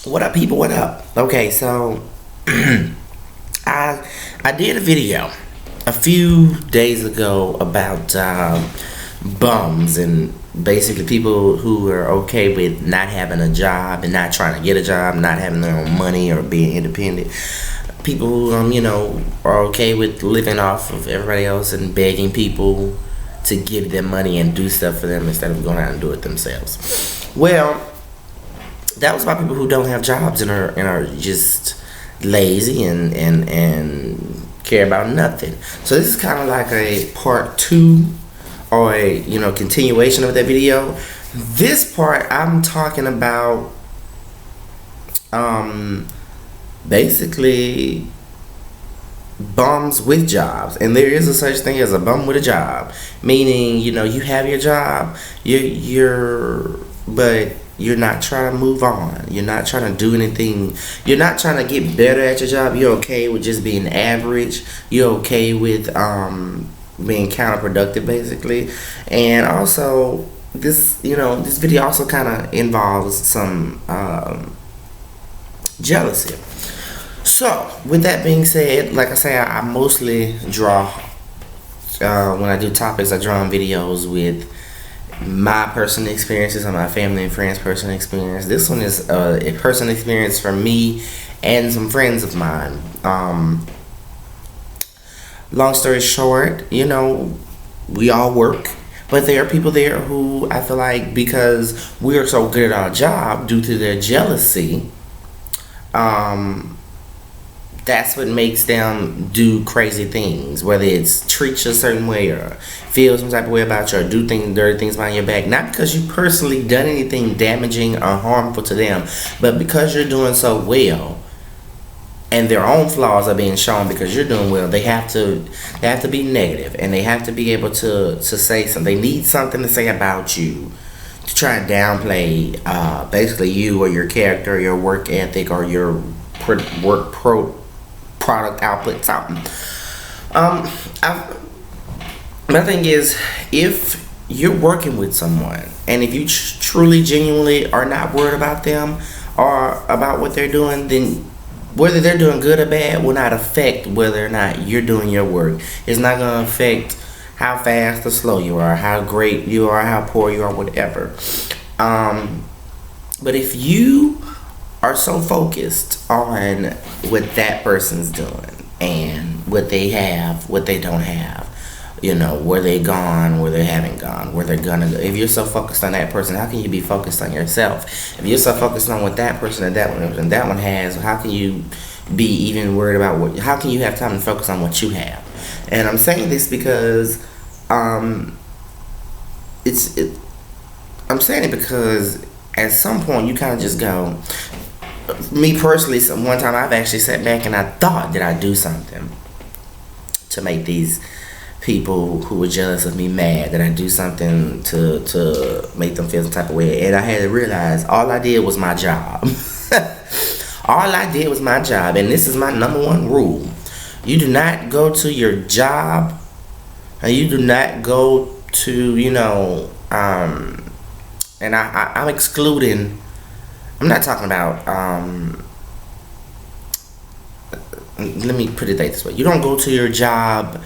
What up, people? What up? Okay, so I did a video a few days ago about bums and basically people who are okay with not having a job and not trying to get a job, not having their own money or being independent. People who are okay with living off of everybody else and begging people to give them money and do stuff for them instead of going out and do it themselves. Well, that was about people who don't have jobs and are just lazy and care about nothing. So this is kind of like a part two or a continuation of that video. This part I'm talking about basically bums with jobs, and there is a such thing as a bum with a job, meaning you have your job, but you're not trying to move on, you're not trying to do anything, you're not trying to get better at your job, you're okay with just being average, you're okay with being counterproductive basically. And also this video also kind of involves some jealousy. So, with that being said, like I say, I mostly draw, when I do topics, I draw on videos with my personal experiences and my family and friends' personal experience. This one is a personal experience for me and some friends of mine. Long story short, we all work, but there are people there who I feel like because we are so good at our job due to their jealousy, that's what makes them do crazy things, whether it's treat you a certain way or feel some type of way about you or do dirty things behind your back. Not because you personally done anything damaging or harmful to them, but because you're doing so well and their own flaws are being shown because you're doing well, they have to be negative, and they have to be able to say something. They need something to say about you to try and downplay basically you or your character, your work ethic, or your product output, something. My thing is, if you're working with someone and if you truly genuinely are not worried about them or about what they're doing, then whether they're doing good or bad will not affect whether or not you're doing your work. It's not going to affect how fast or slow you are, how great you are, how poor you are, whatever. But if you are so focused on what that person's doing and what they have, what they don't have, where they gone, where they haven't gone, where they're gonna go. If you're so focused on that person, how can you be focused on yourself? If you're so focused on what that person and that one has, how can you be even worried about how can you have time to focus on what you have? And I'm saying this because I'm saying it because at some point you kind of just go. Me personally, one time I've actually sat back and I thought that I'd do something to make these people who were jealous of me mad, that I'd do something to make them feel some type of way, and I had to realize all I did was my job. All I did was my job, and this is my number one rule. You do not go to your job, and you do not go to, and I'm excluding, I'm not talking about, let me put it this way. You don't go to your job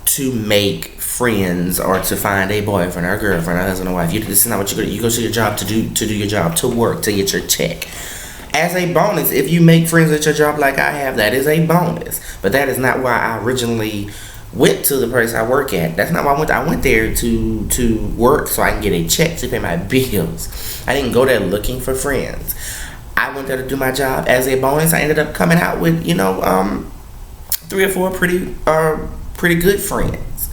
to make friends or to find a boyfriend or a girlfriend or a husband or wife. This is not what you go to. You go to your job to do your job, to work, to get your check. As a bonus, if you make friends at your job like I have, that is a bonus. But that is not why I originally went to the place I work at. That's not why I went. I went there to work so I can get a check to pay my bills. I didn't go there looking for friends. I went there to do my job. As a bonus, I ended up coming out with 3 or 4 pretty good friends.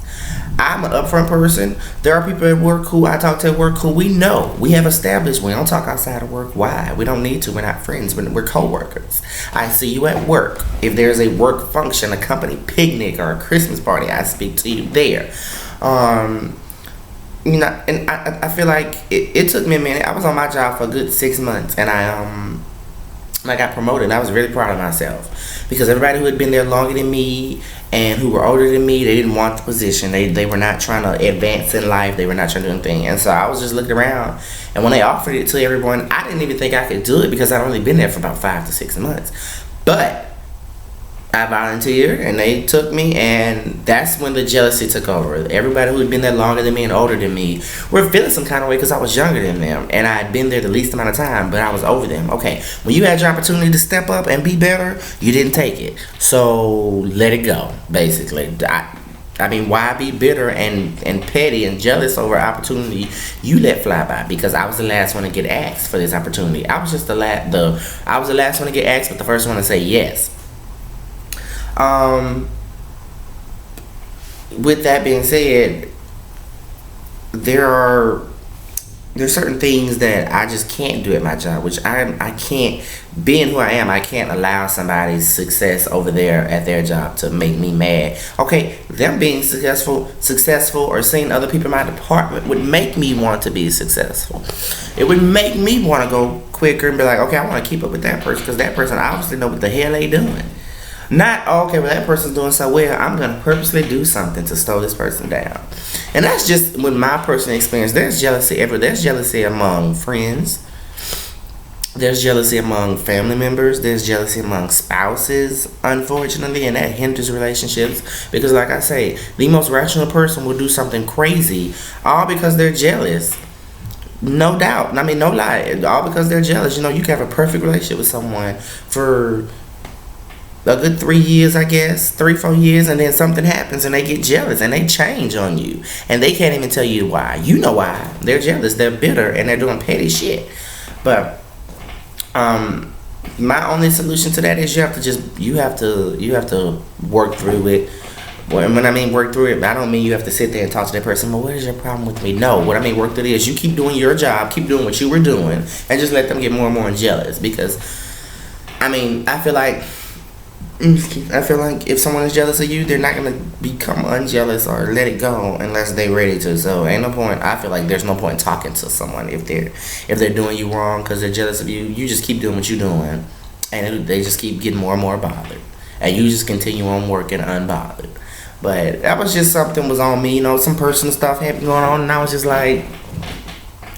I'm an upfront person. There are people at work who I talk to at work who we know. We have established we don't talk outside of work. Why? We don't need to. We're not friends. We're co-workers. I see you at work. If there's a work function, a company picnic, or a Christmas party, I speak to you there. And I feel like it took me a minute. I was on my job for a good 6 months, and I got promoted, and I was really proud of myself because everybody who had been there longer than me and who were older than me, they didn't want the position. They were not trying to advance in life. They were not trying to do anything. And so I was just looking around, and when they offered it to everyone, I didn't even think I could do it because I'd only been there for about 5 to 6 months. But I volunteered, and they took me, and that's when the jealousy took over. Everybody who had been there longer than me and older than me were feeling some kind of way because I was younger than them, and I had been there the least amount of time, but I was over them. Okay, when you had your opportunity to step up and be better, you didn't take it. So let it go, basically. I mean, why be bitter and petty and jealous over opportunity you let fly by? Because I was the last one to get asked for this opportunity. I was just I was the last one to get asked, but the first one to say yes. With that being said, there's certain things that I just can't do at my job, which I can't, being who I am, I can't allow somebody's success over there at their job to make me mad. Okay, them being successful or seeing other people in my department would make me want to be successful. It would make me want to go quicker and be like, okay, I want to keep up with that person because that person obviously know what the hell they doing. Not, okay, well, that person's doing so well, I'm going to purposely do something to slow this person down. And that's just with my personal experience. There's jealousy everywhere. There's jealousy among friends. There's jealousy among family members. There's jealousy among spouses, unfortunately, and that hinders relationships. Because, like I say, the most rational person will do something crazy all because they're jealous. No doubt. I mean, no lie. All because they're jealous. You know, you can have a perfect relationship with someone for a good 3 years, I guess, 3-4 years, and then something happens and they get jealous and they change on you and they can't even tell you why. You know why. They're jealous, they're bitter, and they're doing petty shit. But my only solution to that is you have to work through it. When I mean work through it, I don't mean you have to sit there and talk to that person, well, what is your problem with me? No, what I mean work through it is you keep doing your job, keep doing what you were doing, and just let them get more and more jealous. Because I mean, I feel like if someone is jealous of you, they're not gonna become unjealous or let it go unless they're ready to. So ain't no point. I feel like there's no point talking to someone if they're doing you wrong because they're jealous of you. You just keep doing what you're doing, and they just keep getting more and more bothered, and you just continue on working unbothered. But that was just something was on me, you know. Some personal stuff happened going on, and I was just like,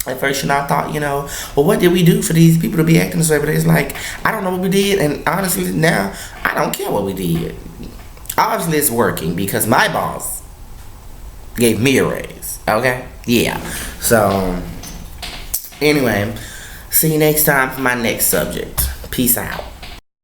at first, I thought, well, what did we do for these people to be acting this way? But it's like, I don't know what we did, and honestly, now, I don't care what we did. Obviously, it's working because my boss gave me a raise, okay? Yeah. So, anyway, see you next time for my next subject. Peace out.